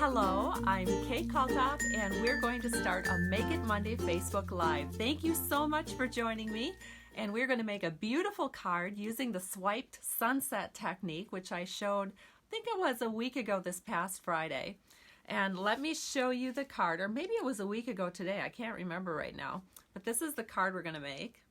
Hello, I'm Kate Kalthoff, and we're going to start a Make It Monday Facebook Live. Thank you so much for joining me, and we're going to make a beautiful card using the swiped sunset technique, which I showed, I think it was a week ago this past Friday. And let me show you the card, or maybe it was a week ago today, I can't remember right now. But this is the card we're going to make,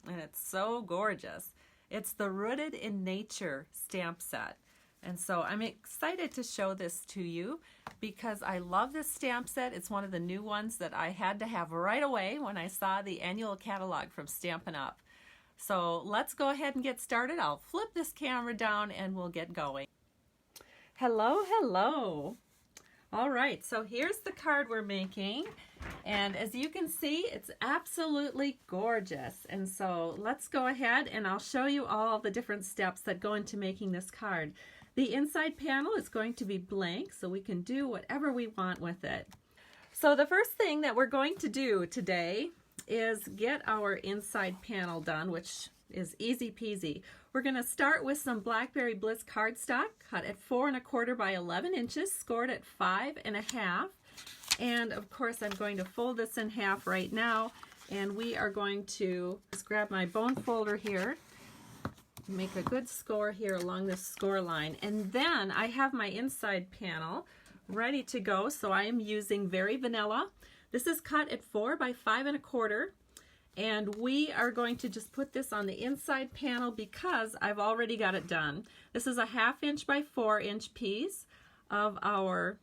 and it's so gorgeous. It's the Rooted in Nature stamp set. And so I'm excited to show this to you because I love this stamp set. It's one of the new ones that I had to have right away when I saw the annual catalog from Stampin' Up. So let's go ahead and get started. I'll flip this camera down and we'll get going. Hello, hello. All right, so here's the card we're making. And as you can see, it's absolutely gorgeous. And so let's go ahead and I'll show you all the different steps that go into making this card. The inside panel is going to be blank, so we can do whatever we want with it. So the first thing that we're going to do today is get our inside panel done, which is easy peasy. We're going to start with some Blackberry Bliss cardstock, cut at 4 1/4 by 11 inches, scored at 5 1/2. And of course I'm going to fold this in half right now, and we are going to just grab my bone folder here, make a good score here along this score line, and then I have my inside panel ready to go. So I am using Very Vanilla. This is cut at 4 by 5 1/4, and we are going to just put this on the inside panel because I've already got it done. This is a 1/2 inch by 4 inch piece of our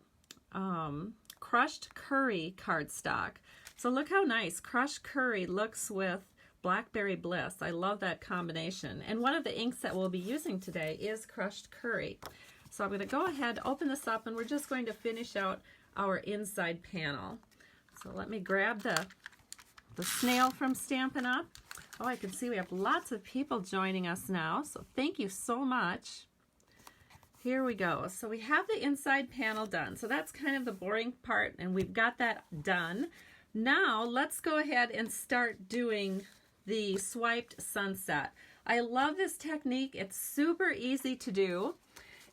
crushed curry cardstock. So look how nice crushed curry looks with Blackberry Bliss. I love that combination. And one of the inks that we'll be using today is crushed curry. So I'm going to go ahead, open this up, and we're just going to finish out our inside panel. So let me grab the snail from Stampin' Up. Oh, I can see we have lots of people joining us now, so thank you so much. Here we go. So we have the inside panel done. So that's kind of the boring part, and we've got that done. Now let's go ahead and start doing the swiped sunset. I love this technique. It's super easy to do,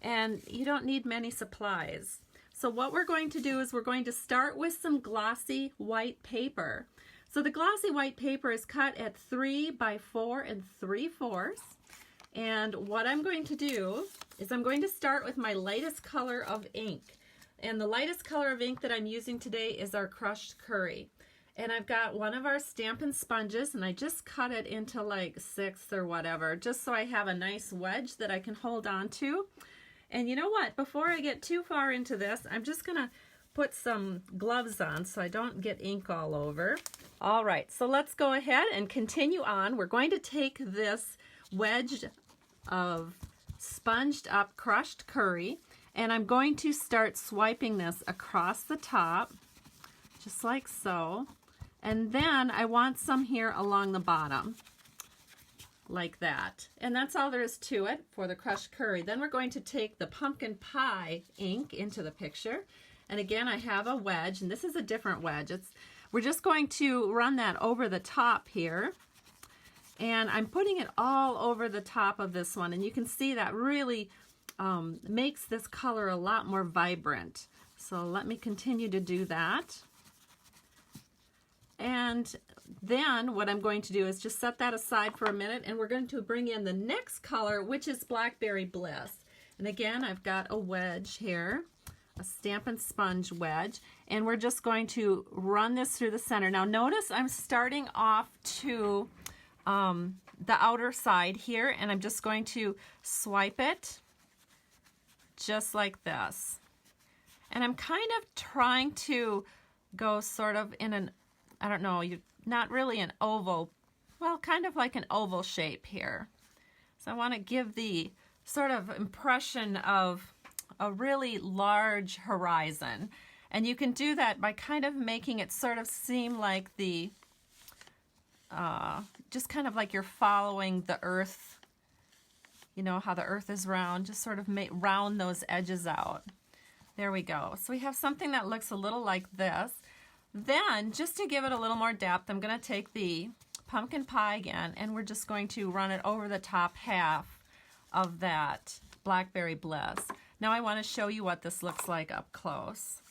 and you don't need many supplies. So what we're going to do is we're going to start with some glossy white paper. So the glossy white paper is cut at 3 by 4 3/4. And what I'm going to do is I'm going to start with my lightest color of ink. And the lightest color of ink that I'm using today is our crushed curry. And I've got one of our Stampin' sponges, and I just cut it into like 1/6 or whatever, just so I have a nice wedge that I can hold on to. And you know what? Before I get too far into this, I'm just going to put some gloves on so I don't get ink all over. All right, so let's go ahead and continue on. We're going to take this wedge of sponged up crushed curry, and I'm going to start swiping this across the top, just like so. And then I want some here along the bottom, like that. And that's all there is to it for the crushed curry. Then we're going to take the pumpkin pie ink into the picture. And again, I have a wedge, and this is a different wedge. We're just going to run that over the top here. And I'm putting it all over the top of this one. And you can see that really makes this color a lot more vibrant. So let me continue to do that. And then what I'm going to do is just set that aside for a minute, and we're going to bring in the next color, which is Blackberry Bliss. And again, I've got a wedge here, a Stampin' Sponge wedge, and we're just going to run this through the center. Now notice I'm starting off to the outer side here, and I'm just going to swipe it just like this. And I'm kind of trying to go sort of in an, I don't know, not really an oval, well, kind of like an oval shape here. So I want to give the sort of impression of a really large horizon. And you can do that by kind of making it sort of seem like the, just kind of like you're following the earth. You know how the earth is round, just sort of round those edges out. There we go. So we have something that looks a little like this. Then, just to give it a little more depth, I'm going to take the pumpkin pie again, and we're just going to run it over the top half of that Blackberry Bliss. Now I want to show you what this looks like up close.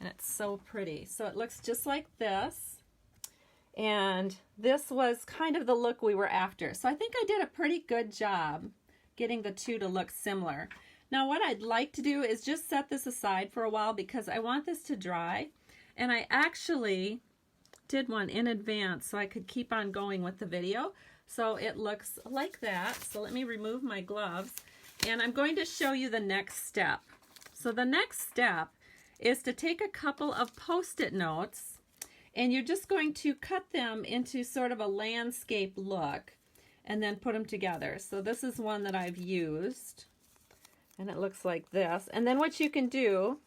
and it's so pretty. So it looks just like this, and this was kind of the look we were after. So I think I did a pretty good job getting the two to look similar. Now what I'd like to do is just set this aside for a while because I want this to dry, and I actually did one in advance so I could keep on going with the video. So it looks like that. So let me remove my gloves, and I'm going to show you the next step. So the next step is to take a couple of Post-it notes, and you're just going to cut them into sort of a landscape look and then put them together. So this is one that I've used, and it looks like this. And then what you can do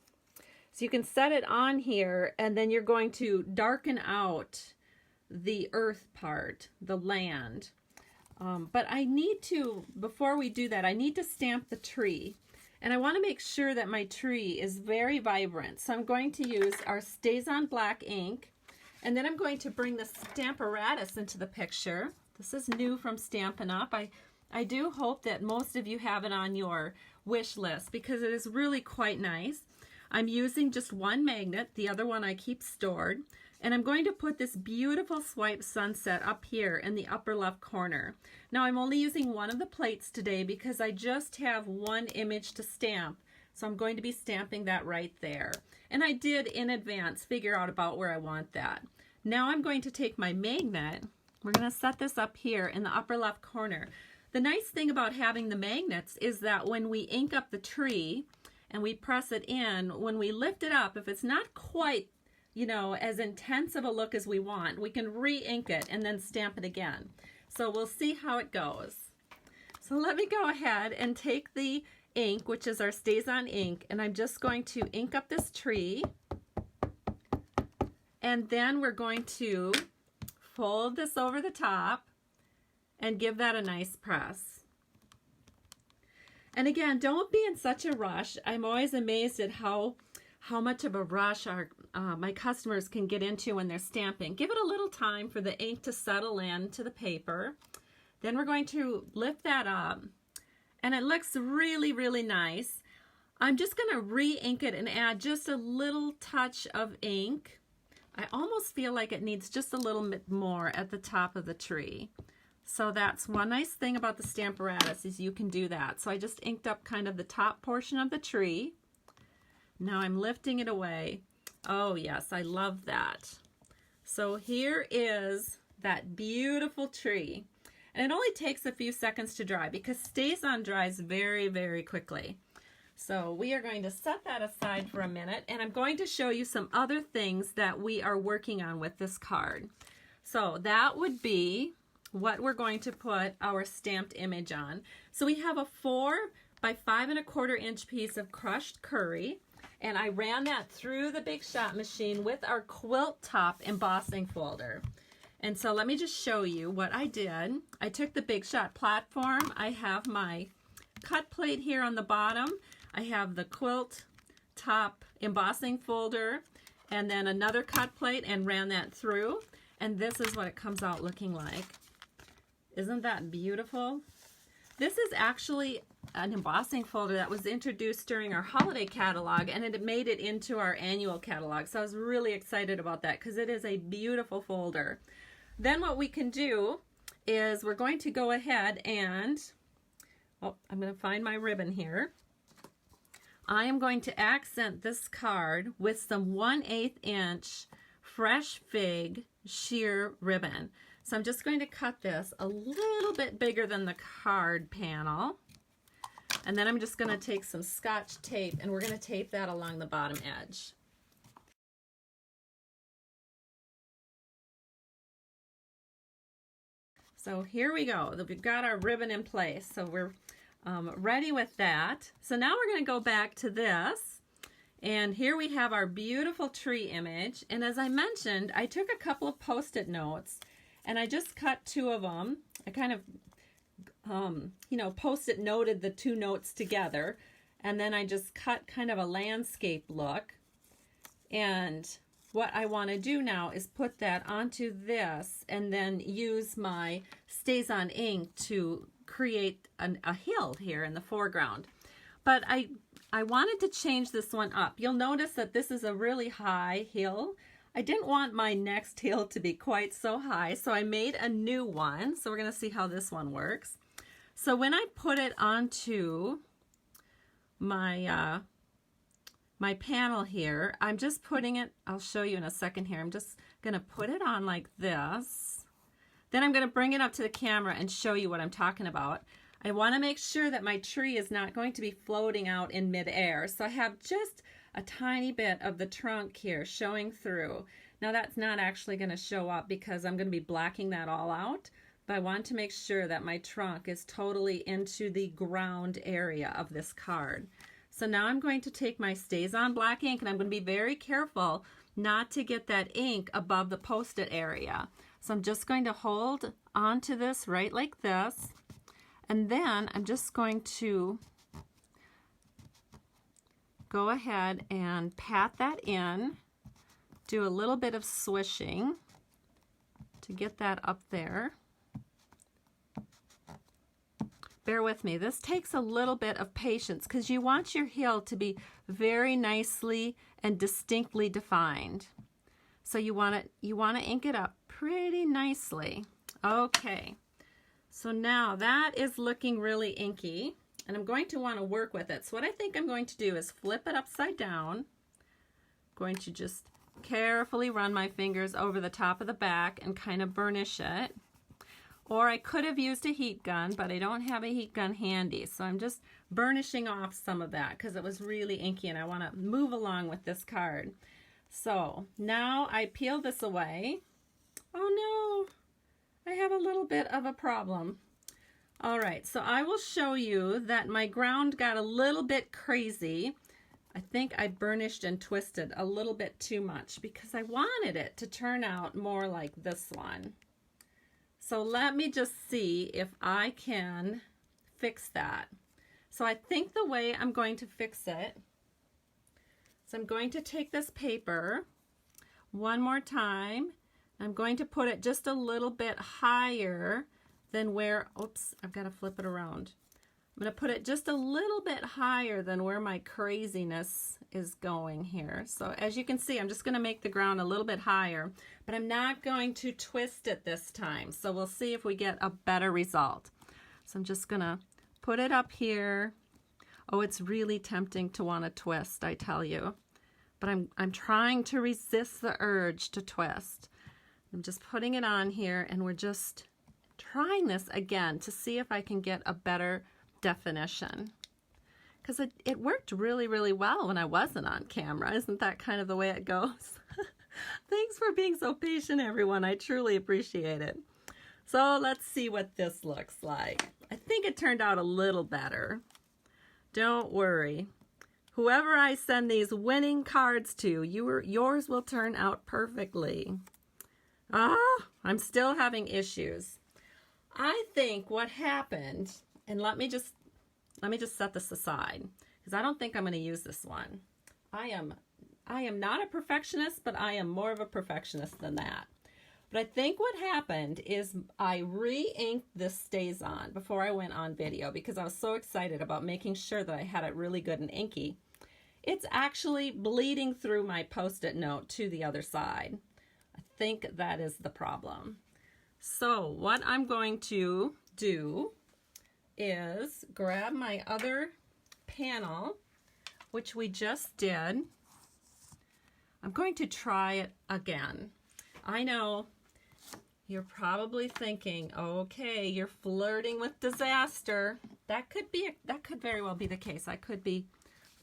is you can set it on here, and then you're going to darken out the earth part, the land. But I need to, before we do that, I need to stamp the tree. And I want to make sure that my tree is very vibrant. So I'm going to use our Stays On Black ink. And then I'm going to bring the Stamparatus into the picture. This is new from Stampin' Up. I do hope that most of you have it on your wish list because it is really quite nice. I'm using just one magnet. The other one I keep stored. And I'm going to put this beautiful swipe sunset up here in the upper left corner. Now I'm only using one of the plates today because I just have one image to stamp. So I'm going to be stamping that right there. And I did in advance figure out about where I want that. Now I'm going to take my magnet. We're going to set this up here in the upper left corner. The nice thing about having the magnets is that when we ink up the tree and we press it in, when we lift it up, if it's not quite, you know, as intense of a look as we want, we can re-ink it and then stamp it again. So we'll see how it goes. So let me go ahead and take the ink, which is our Stays On ink, and I'm just going to ink up this tree. And then we're going to fold this over the top and give that a nice press. And again, don't be in such a rush. I'm always amazed at how much of a rush my customers can get into when they're stamping. Give it a little time for the ink to settle in to the paper. Then we're going to lift that up, and it looks really, really nice. I'm just going to re-ink it and add just a little touch of ink. I almost feel like it needs just a little bit more at the top of the tree. So that's one nice thing about the Stamparatus is you can do that. So I just inked up kind of the top portion of the tree. Now I'm lifting it away. Oh yes, I love that. So here is that beautiful tree. And it only takes a few seconds to dry because Stays On dries very, very quickly. So we are going to set that aside for a minute, and I'm going to show you some other things that we are working on with this card. So that would be what we're going to put our stamped image on. So we have a 4 by 5 1/4 inch piece of crushed curry, and I ran that through the Big Shot machine with our quilt top embossing folder. And so let me just show you what I did. I took the Big Shot platform. I have my cut plate here on the bottom. I have the quilt top embossing folder and then another cut plate and ran that through. And this is what it comes out looking like. Isn't that beautiful? This is actually an embossing folder that was introduced during our holiday catalog, and it made it into our annual catalog. So I was really excited about that because it is a beautiful folder. Then what we can do is we're going to go ahead and, oh, I'm going to find my ribbon here. I am going to accent this card with some 1/8 inch fresh fig sheer ribbon. So I'm just going to cut this a little bit bigger than the card panel. And then I'm just going to take some Scotch tape and we're going to tape that along the bottom edge. So here we go. We've got our ribbon in place. So we're ready with that. So now we're going to go back to this. And here we have our beautiful tree image. And as I mentioned, I took a couple of Post-it notes and I just cut 2 of them. I kind of, you know, Post-it noted the 2 notes together. And then I just cut kind of a landscape look. And what I want to do now is put that onto this and then use my Stays On ink to create a hill here in the foreground. But I I wanted to change this one up. You'll notice that this is a really high hill. I didn't want my next hill to be quite so high, so I made a new one. So we're going to see how this one works. So when I put it onto my my panel here, I'm just putting it, I'll show you in a second here, I'm just going to put it on like this. Then I'm going to bring it up to the camera and show you what I'm talking about. I want to make sure that my tree is not going to be floating out in midair. So I have just a tiny bit of the trunk here showing through. Now that's not actually going to show up because I'm going to be blacking that all out. But I want to make sure that my trunk is totally into the ground area of this card. So now I'm going to take my Stays On black ink and I'm going to be very careful not to get that ink above the post-it area. So I'm just going to hold onto this right like this. And then I'm just going to go ahead and pat that in, do a little bit of swishing to get that up there. Bear with me, this takes a little bit of patience because you want your heel to be very nicely and distinctly defined. So you want to ink it up pretty nicely. Okay, so now that is looking really inky and I'm going to want to work with it. So what I think I'm going to do is flip it upside down. I'm going to just carefully run my fingers over the top of the back and kind of burnish it. Or I could have used a heat gun, but I don't have a heat gun handy. So I'm just burnishing off some of that because it was really inky and I want to move along with this card. So now I peel this away. Oh no, I have a little bit of a problem. All right, so I will show you that my ground got a little bit crazy. I think I burnished and twisted a little bit too much because I wanted it to turn out more like this one. So let me just see if I can fix that. So I think the way I'm going to fix it, so I'm going to take this paper one more time. I'm going to put it just a little bit higher than where, oops, I've got to flip it around. I'm going to put it just a little bit higher than where my craziness is going here. So as you can see, I'm just going to make the ground a little bit higher, but I'm not going to twist it this time. So we'll see if we get a better result. So I'm just going to put it up here. Oh, it's really tempting to want to twist, I tell you. But I'm trying to resist the urge to twist. I'm just putting it on here and we're just trying this again to see if I can get a better definition, because it worked really, really well when I wasn't on camera. Isn't that kind of the way it goes? Thanks for being so patient, everyone. I truly appreciate it. So let's see what this looks like. I think it turned out a little better. Don't worry. Whoever I send these winning cards to, yours will turn out perfectly. I'm still having issues. I think what happened, and let me just set this aside because I don't think I'm going to use this one. I am not a perfectionist, but I am more of a perfectionist than that. But I think what happened is I re-inked this Stays On before I went on video because I was so excited about making sure that I had it really good and inky. It's actually bleeding through my Post-it note to the other side. I think that is the problem. So what I'm going to do is grab my other panel, which we just did. I'm going to try it again. I know you're probably thinking, okay, you're flirting with disaster. That could very well be the case. I could be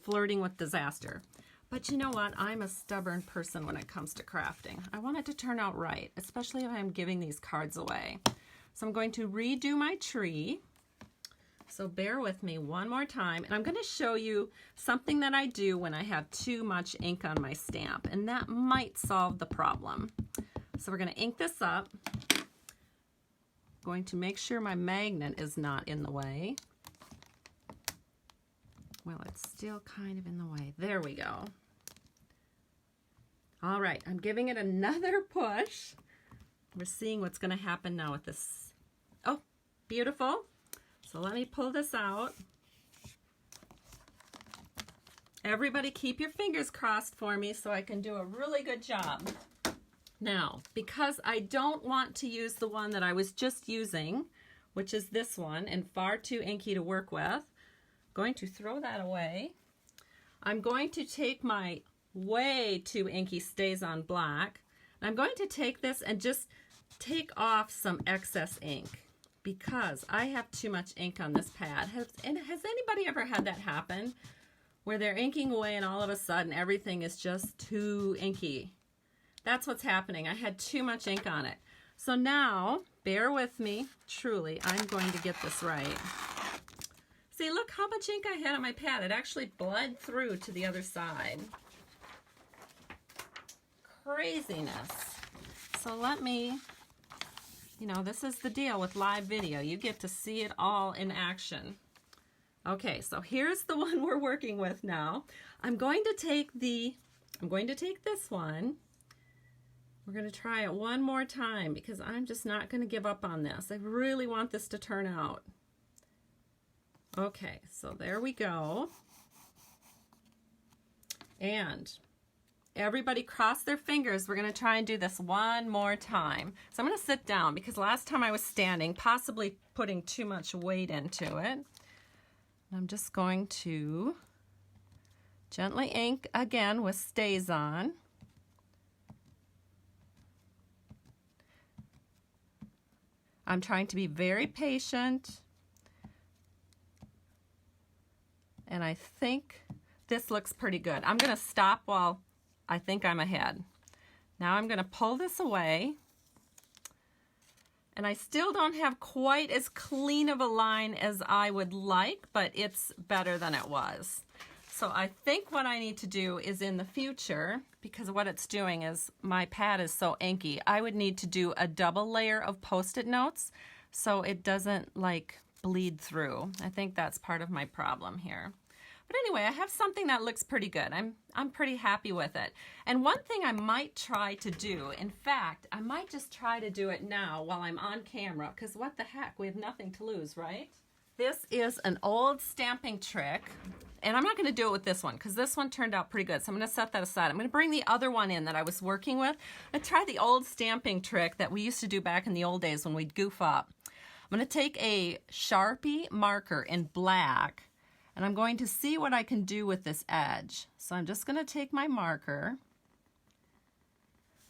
flirting with disaster. But you know what? I'm a stubborn person when it comes to crafting. I want it to turn out right, especially if I'm giving these cards away. So I'm going to redo my tree. So bear with me one more time, and I'm going to show you something that I do when I have too much ink on my stamp, and that might solve the problem. So we're going to ink this up. Going to make sure my magnet is not in the way. Well, it's still kind of in the way. There we go. All right, I'm giving it another push. We're seeing what's going to happen now with this. Oh, beautiful. So let me pull this out. Everybody keep your fingers crossed for me so I can do a really good job. Now, because I don't want to use the one that I was just using, which is this one, and far too inky to work with, I'm going to throw that away. I'm going to take my way too inky Stays On black. I'm going to take this and just take off some excess ink because I have too much ink on this pad. Has anybody ever had that happen? Where they're inking away and all of a sudden everything is just too inky. That's what's happening. I had too much ink on it. So now, bear with me, truly, I'm going to get this right. See, look how much ink I had on my pad. It actually bled through to the other side. Craziness. So let me, you know, this is the deal with live video. You get to see it all in action. Okay, so here's the one we're working with now. I'm going to take this one. We're going to try it one more time because I'm just not going to give up on this. I really want this to turn out. Okay, so there we go. And everybody cross their fingers. We're going to try and do this one more time. So I'm going to sit down because last time I was standing, possibly putting too much weight into it. I'm just going to gently ink again with Stays On. I'm trying to be very patient. And I think this looks pretty good. I'm going to stop while I think I'm ahead. Now I'm going to pull this away. And I still don't have quite as clean of a line as I would like, but it's better than it was. So I think what I need to do is in the future, because what it's doing is my pad is so inky, I would need to do a double layer of Post-it notes so it doesn't like bleed through. I think that's part of my problem here. But anyway, I have something that looks pretty good. I'm pretty happy with it. And one thing I might try to do, in fact, I might just try to do it now while I'm on camera, because what the heck, we have nothing to lose, right? This is an old stamping trick, and I'm not going to do it with this one because this one turned out pretty good. So I'm going to set that aside. I'm going to bring the other one in that I was working with. I'm going to try the old stamping trick that we used to do back in the old days when we'd goof up. I'm going to take a Sharpie marker in black, and I'm going to see what I can do with this edge. So I'm just going to take my marker.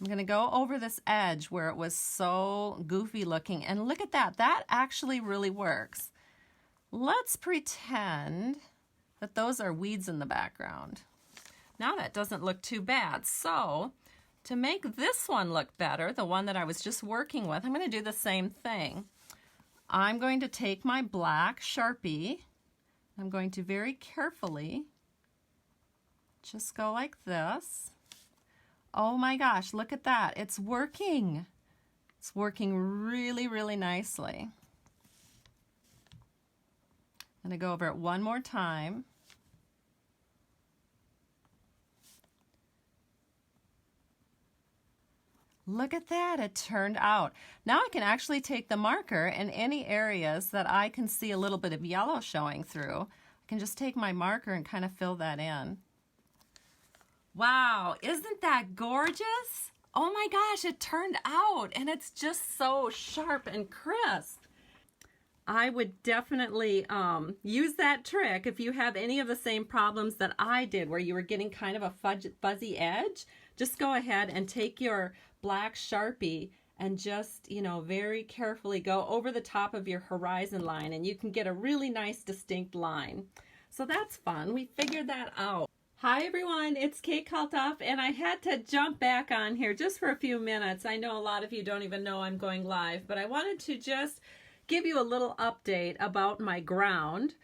I'm going to go over this edge where it was so goofy looking, and look at that. That actually really works. Let's pretend that those are weeds in the background. Now that doesn't look too bad. So to make this one look better, the one that I was just working with, I'm going to do the same thing. I'm going to take my black Sharpie. I'm going to very carefully just go like this. Oh my gosh, look at that. It's working. It's working really, really nicely. I'm going to go over it one more time. Look at that, it turned out. Now I can actually take the marker in any areas that I can see a little bit of yellow showing through. I can just take my marker and kind of fill that in. Wow, isn't that gorgeous? Oh my gosh, it turned out, and it's just so sharp and crisp. I would definitely use that trick if you have any of the same problems that I did where you were getting kind of a fuzzy edge. Just go ahead and take your black Sharpie and just, you know, very carefully go over the top of your horizon line, and you can get a really nice distinct line. So that's fun. We figured that out. Hi everyone, it's Kate Kalthoff, and I had to jump back on here just for a few minutes. I know a lot of you don't even know I'm going live, but I wanted to just give you a little update about my ground.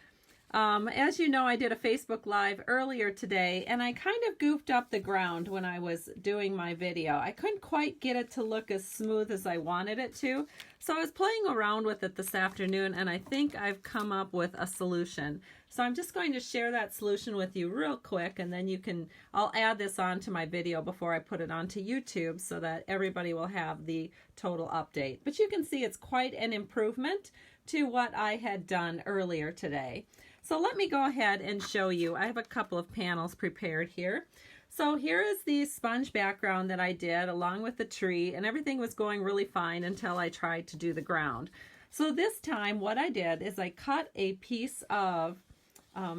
As you know, I did a Facebook Live earlier today, and I kind of goofed up the ground when I was doing my video. I couldn't quite get it to look as smooth as I wanted it to, so I was playing around with it this afternoon, and I think I've come up with a solution. So I'm just going to share that solution with you real quick, and then I'll add this onto my video before I put it onto YouTube so that everybody will have the total update. But you can see it's quite an improvement to what I had done earlier today. So let me go ahead and show you. I have a couple of panels prepared here. So here is the sponge background that I did along with the tree, and everything was going really fine until I tried to do the ground. So this time what I did is I cut a piece of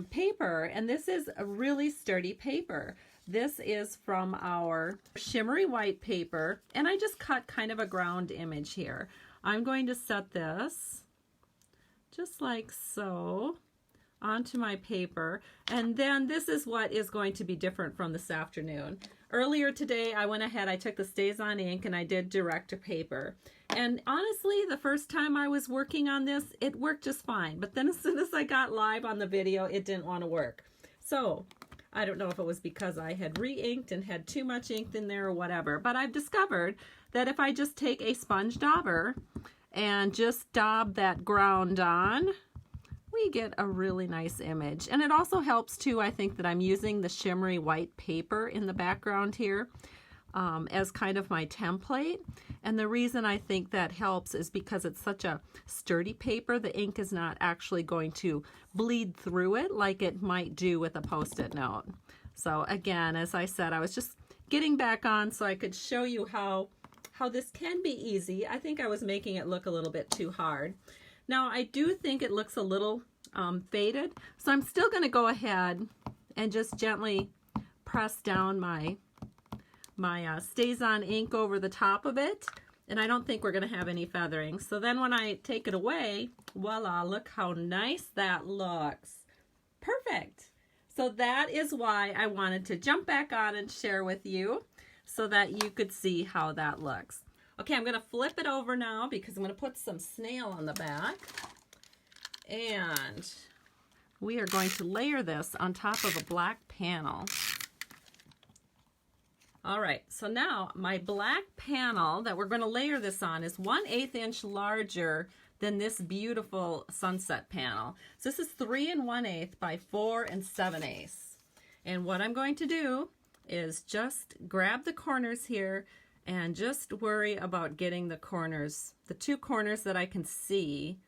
paper, and this is a really sturdy paper. This is from our shimmery white paper, and I just cut kind of a ground image here. I'm going to set this just like so onto my paper, and then this is what is going to be different from this afternoon. Earlier today I went ahead, I took the StazOn ink and I did direct to paper, and honestly the first time I was working on this it worked just fine, but then as soon as I got live on the video it didn't want to work. So I don't know if it was because I had re-inked and had too much ink in there or whatever, but I've discovered that if I just take a sponge dauber and just daub that ground on, we get a really nice image. And it also helps too, I think, that I'm using the shimmery white paper in the background here as kind of my template. And the reason I think that helps is because it's such a sturdy paper, the ink is not actually going to bleed through it like it might do with a Post-it note. So again, as I said, I was just getting back on so I could show you how this can be easy. I think I was making it look a little bit too hard. Now I do think it looks a little faded, so I'm still going to go ahead and just gently press down my StazOn ink over the top of it, and I don't think we're going to have any feathering. So then when I take it away, voila, look how nice that looks. Perfect. So that is why I wanted to jump back on and share with you so that you could see how that looks. Okay, I'm going to flip it over now because I'm going to put some snail on the back, and we are going to layer this on top of a black panel. All right, so now my black panel that we're going to layer this on is 1/8 inch larger than this beautiful sunset panel. So this is 3 1/8 by 4 7/8. And what I'm going to do is just grab the corners here and just worry about getting the corners, the two corners that I can see.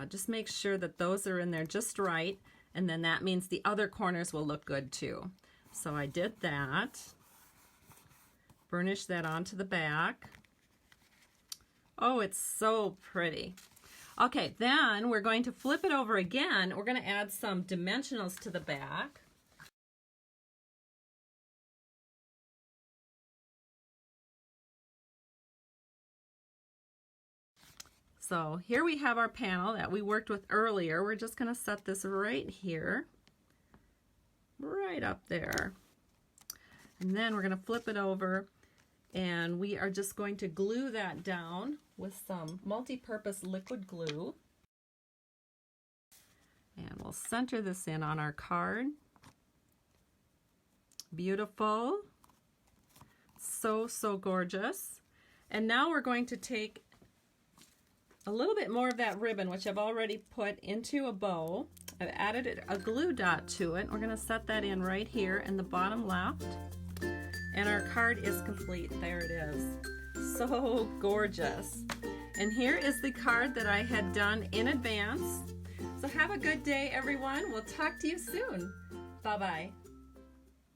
Just make sure that those are in there just right, and then that means the other corners will look good too. So I did that. Burnish that onto the back. Oh, it's so pretty. Okay, then we're going to flip it over again. We're going to add some dimensionals to the back. So here we have our panel that we worked with earlier. We're just going to set this right here, right up there. And then we're going to flip it over, and we are just going to glue that down with some multi-purpose liquid glue. And we'll center this in on our card. Beautiful. So, so gorgeous. And now we're going to take a little bit more of that ribbon, which I've already put into a bow. I've added a glue dot to it. We're going to set that in right here in the bottom left. And our card is complete. There it is. So gorgeous. And here is the card that I had done in advance. So have a good day, everyone. We'll talk to you soon. Bye-bye.